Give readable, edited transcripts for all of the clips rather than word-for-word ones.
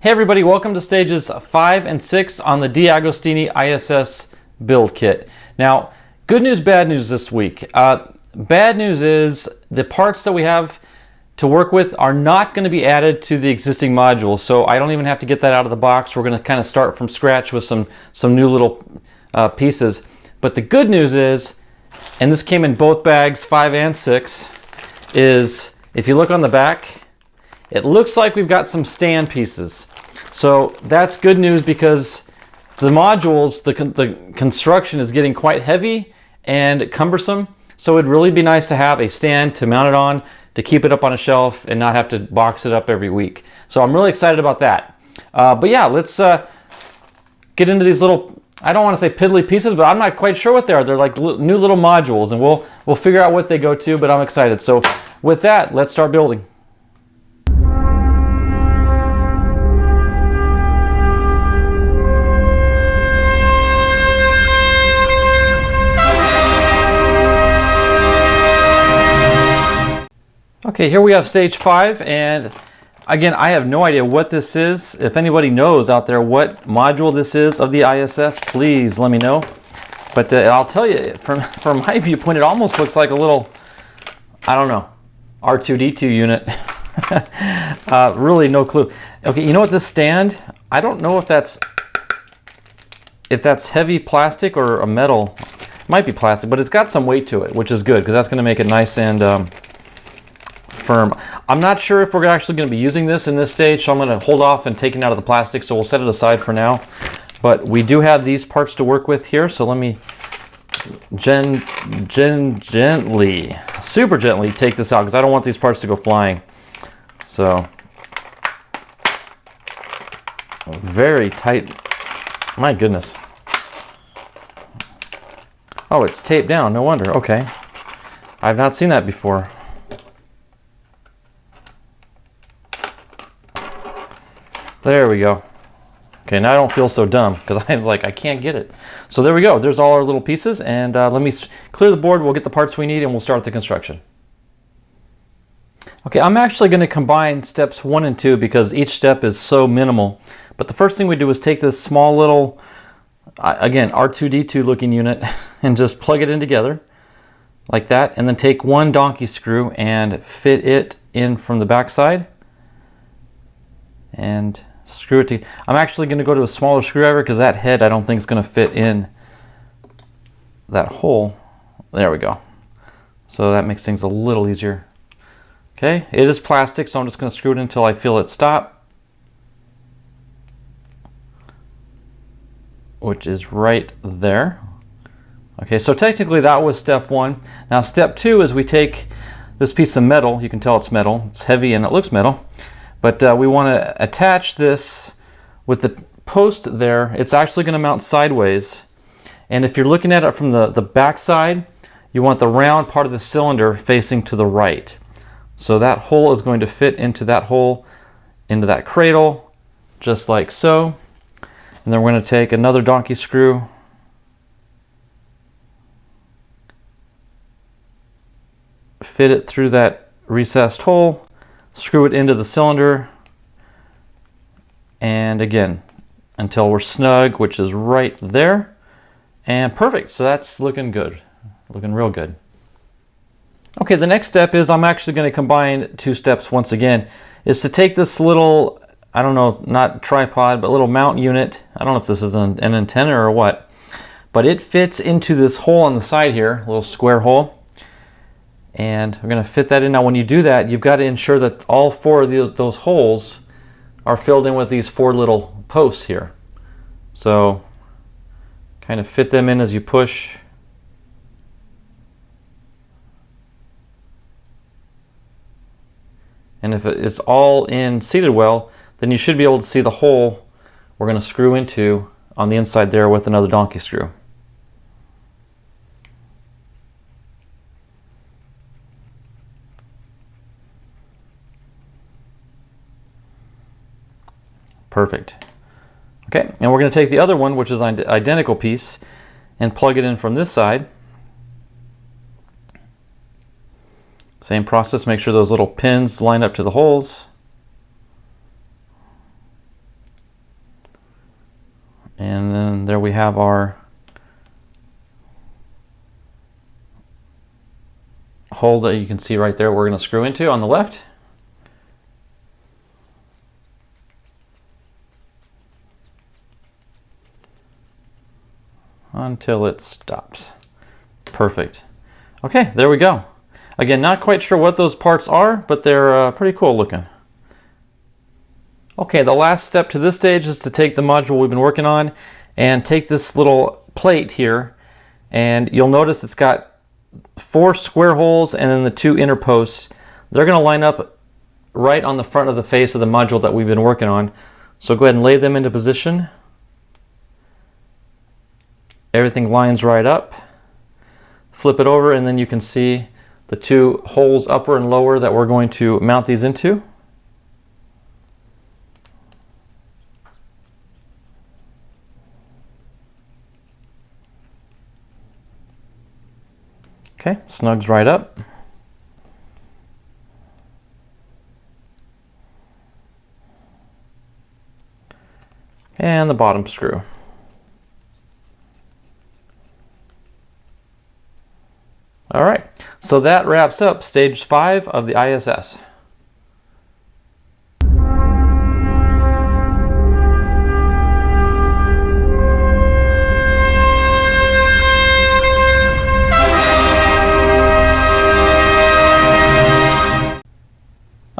Hey everybody, welcome to stages 5 and 6 on the DeAgostini ISS build kit. Now, good news, bad news this week. Bad news is the parts that we have to work with are not going to be added to the existing modules, so I don't even have to get that out of the box. We're going to kind of start from scratch with some new little pieces. But the good news is, and this came in both bags, 5 and 6, is if you look on the back, it looks like we've got some stand pieces. So that's good news because the modules, the construction is getting quite heavy and cumbersome. So it'd really be nice to have a stand to mount it on, to keep it up on a shelf and not have to box it up every week. So I'm really excited about that. But yeah, let's get into these little, I don't want to say piddly pieces, but I'm not quite sure what they are. They're like new little modules, and we'll figure out what they go to, but I'm excited. So with that, let's start building. Okay, here we have stage 5, and again, I have no idea what this is. If anybody knows out there what module this is of the ISS, please let me know. But I'll tell you, from my viewpoint, it almost looks like a little, I don't know, R2-D2 unit. Really no clue. Okay, you know what, this stand, I don't know if that's heavy plastic or a metal. It might be plastic, but it's got some weight to it, which is good, because that's going to make it nice and firm. I'm not sure if we're actually going to be using this in this stage, so I'm going to hold off and take it out of the plastic, so we'll set it aside for now. But we do have these parts to work with here, so let me gently, super gently take this out, because I don't want these parts to go flying. So, very tight. My goodness. Oh, it's taped down, no wonder. Okay. I've not seen that before. There we go. Okay, now I don't feel so dumb because I'm like, I can't get it. So there we go. There's all our little pieces, and let me clear the board. We'll get the parts we need, and we'll start the construction. Okay, I'm actually going to combine steps 1 and 2 because each step is so minimal. But the first thing we do is take this small little, again, R2-D2 looking unit and just plug it in together like that, and then take one donkey screw and fit it in from the back side and screw it to. I'm actually going to go to a smaller screwdriver because that head I don't think is going to fit in that hole. There we go. So that makes things a little easier. Okay, it is plastic, so I'm just going to screw it until I feel it stop, which is right there. Okay, so technically that was step 1. Now step 2 is we take this piece of metal. You can tell it's metal. It's heavy and it looks metal. But we want to attach this with the post there. It's actually going to mount sideways. And if you're looking at it from the back side, you want the round part of the cylinder facing to the right. So that hole is going to fit into that hole, into that cradle, just like so. And then we're going to take another donkey screw, fit it through that recessed hole, screw it into the cylinder, and again until we're snug, which is right there, and perfect. So that's looking good, looking real good. Okay, the next step is I'm actually going to combine 2 steps once again, is to take this little, I don't know, not tripod, but little mount unit. I don't know if this is an antenna or what, but it fits into this hole on the side here, a little square hole. And we're going to fit that in. Now when you do that, you've got to ensure that all 4 of those holes are filled in with these 4 little posts here. So kind of fit them in as you push. And if it is all in seated well, then you should be able to see the hole we're going to screw into on the inside there with another donkey screw. Perfect. Okay, and we're going to take the other one, which is an identical piece, and plug it in from this side. Same process, make sure those little pins line up to the holes. have our hole that you can see right there we're going to screw into on the left. Until it stops. Perfect. Okay, there we go. Again, not quite sure what those parts are, but they're pretty cool looking. Okay, the last step to this stage is to take the module we've been working on and take this little plate here, and you'll notice it's got 4 square holes and then the 2 inner posts. They're going to line up right on the front of the face of the module that we've been working on. So go ahead and lay them into position. Everything lines right up. Flip it over and then you can see the 2 holes upper and lower that we're going to mount these into. Okay, snugs right up. And the bottom screw. All right, so that wraps up stage 5 of the ISS.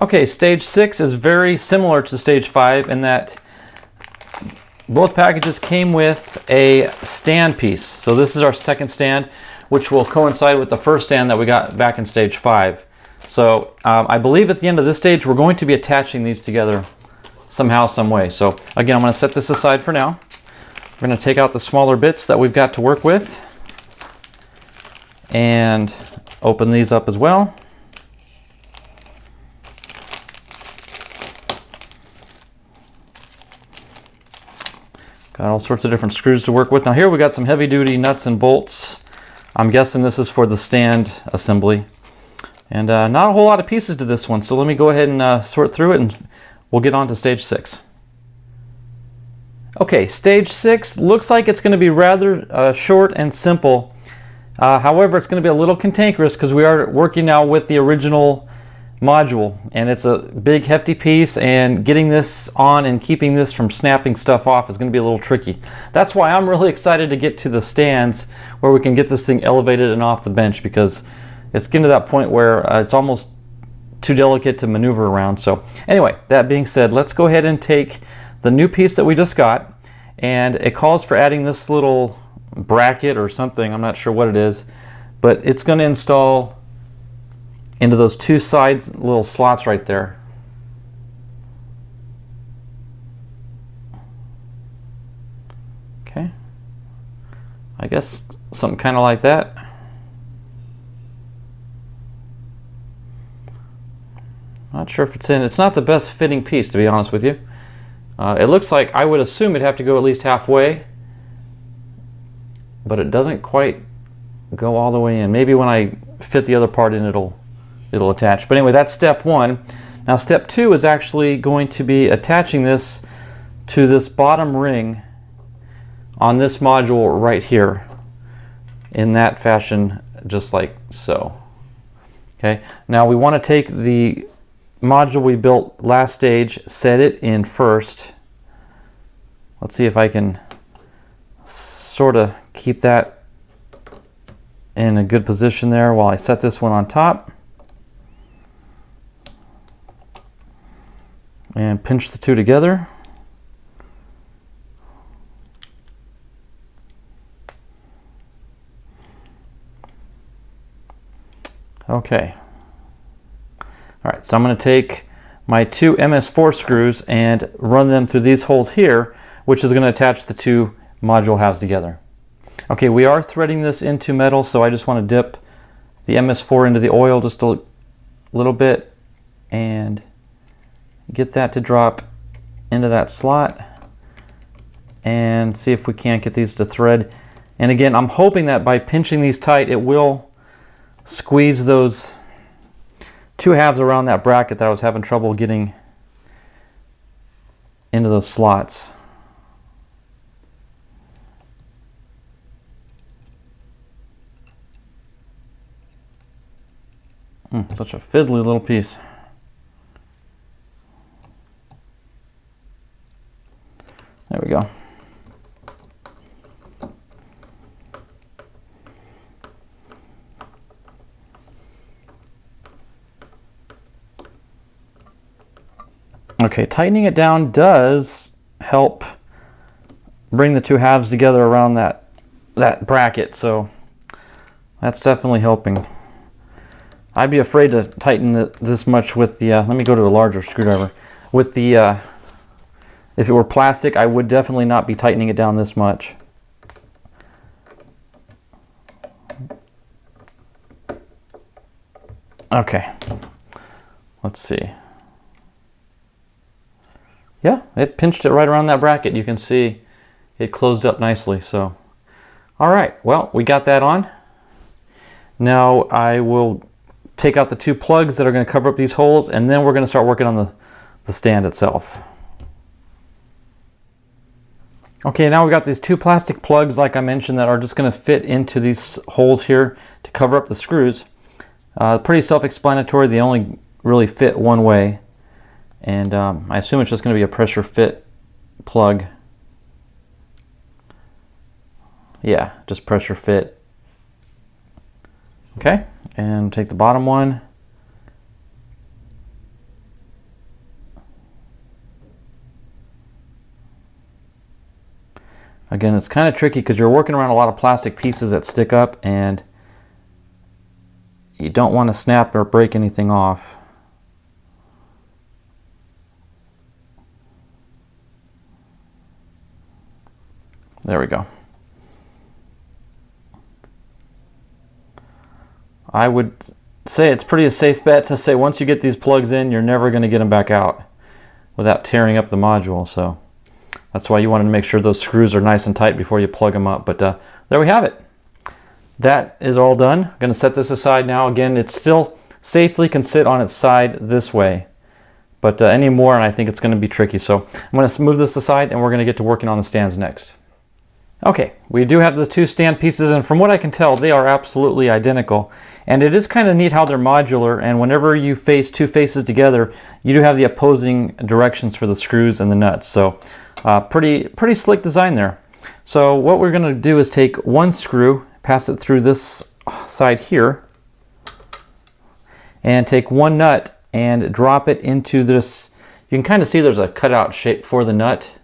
Okay, stage 6 is very similar to stage 5 in that both packages came with a stand piece. So this is our second stand, which will coincide with the first stand that we got back in stage 5. So I believe at the end of this stage, we're going to be attaching these together somehow, some way. So again, I'm going to set this aside for now. We're going to take out the smaller bits that we've got to work with and open these up as well. Got all sorts of different screws to work with. Now here we got some heavy duty nuts and bolts. I'm guessing this is for the stand assembly. And not a whole lot of pieces to this one, so let me go ahead and sort through it and we'll get on to stage 6. Okay, stage 6 looks like it's going to be rather short and simple. However, it's going to be a little cantankerous because we are working now with the original module, and it's a big hefty piece, and getting this on and keeping this from snapping stuff off is going to be a little tricky. That's why I'm really excited to get to the stands where we can get this thing elevated and off the bench, because it's getting to that point where it's almost too delicate to maneuver around. So anyway, that being said, let's go ahead and take the new piece that we just got, and it calls for adding this little bracket or something. I'm not sure what it is, but it's going to install into those 2 sides little slots right there. Okay, I guess something kind of like that. Not sure if it's in. It's not the best fitting piece, to be honest with you. It looks like I would assume it'd have to go at least halfway, but it doesn't quite go all the way in. Maybe when I fit the other part in, it'll attach. But anyway, that's step 1. Now step 2 is actually going to be attaching this to this bottom ring on this module right here in that fashion, just like so. Okay, now we want to take the module we built last stage, set it in first. Let's see if I can sort of keep that in a good position there while I set this one on top. And pinch the 2 together. Okay. All right, so I'm going to take my 2 MS4 screws and run them through these holes here, which is going to attach the 2 module halves together. Okay, we are threading this into metal, so I just want to dip the MS4 into the oil just a little bit and get that to drop into that slot and see if we can't get these to thread. And again, I'm hoping that by pinching these tight, it will squeeze those 2 halves around that bracket that I was having trouble getting into those slots. Such a fiddly little piece. There we go. Okay, tightening it down does help bring the two halves together around that bracket, so that's definitely helping. I'd be afraid to tighten this much with the, let me go to a larger screwdriver. With the, if it were plastic, I would definitely not be tightening it down this much. Okay, let's see. Yeah, it pinched it right around that bracket. You can see it closed up nicely. So, all right, well, we got that on. Now I will take out the two plugs that are going to cover up these holes, and then we're going to start working on the stand itself. Okay, now we've got these two plastic plugs, like I mentioned, that are just going to fit into these holes here to cover up the screws. Pretty self-explanatory. They only really fit one way. And I assume it's just going to be a pressure fit plug. Yeah, just pressure fit. Okay, and take the bottom one. Again, it's kind of tricky because you're working around a lot of plastic pieces that stick up, and you don't want to snap or break anything off. There we go. I would say it's pretty a safe bet to say once you get these plugs in, you're never going to get them back out without tearing up the module. So that's why you want to make sure those screws are nice and tight before you plug them up. But there we have it. That is all done. I'm going to set this aside now. Again, it still safely can sit on its side this way. But any more, and I think it's going to be tricky. So I'm going to move this aside, and we're going to get to working on the stands next. Okay, we do have the two stand pieces, and from what I can tell, they are absolutely identical. And it is kind of neat how they're modular, and whenever you face two faces together, you do have the opposing directions for the screws and the nuts. So pretty slick design there. So what we're going to do is take one screw, pass it through this side here, and take one nut and drop it into this. You can kind of see there's a cutout shape for the nut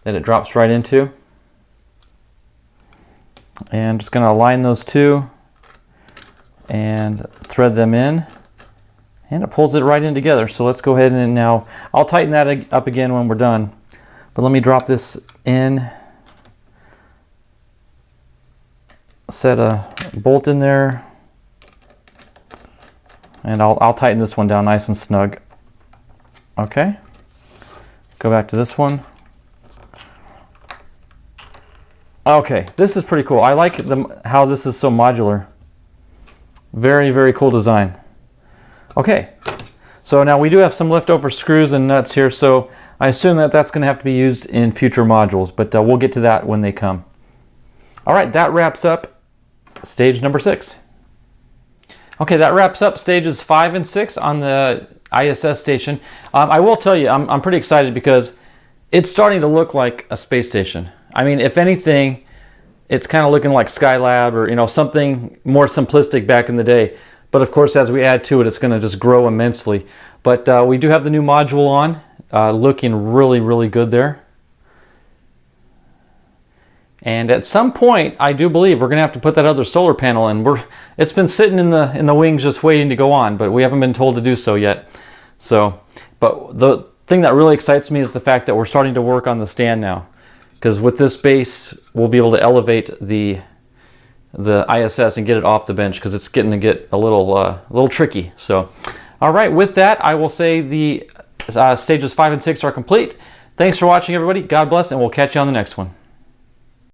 that it drops right into. And I'm just going to align those two and thread them in, and it pulls it right in together. So let's go ahead and now I'll tighten that up again when we're done, but let me drop this in, set a bolt in there, and I'll tighten this one down nice and snug. Okay, go back to this one. Okay, this is pretty cool. I like how this is so modular. Very, very cool design. Okay, so now we do have some leftover screws and nuts here, so I assume that that's going to have to be used in future modules, but we'll get to that when they come. All right, that wraps up stage number 6. Okay, that wraps up stages 5 and 6 on the ISS station. I will tell you, I'm pretty excited because it's starting to look like a space station. I mean, if anything, it's kind of looking like Skylab or, something more simplistic back in the day. But of course, as we add to it, it's going to just grow immensely. But we do have the new module on, looking really, really good there. And at some point, I do believe we're going to have to put that other solar panel in. It's been sitting in the wings just waiting to go on, but we haven't been told to do so yet. So, but the thing that really excites me is the fact that we're starting to work on the stand now. Because with this base, we'll be able to elevate the ISS and get it off the bench, because it's getting to get a little tricky. So, all right, with that, I will say the stages 5 and 6 are complete. Thanks for watching, everybody. God bless, and we'll catch you on the next one.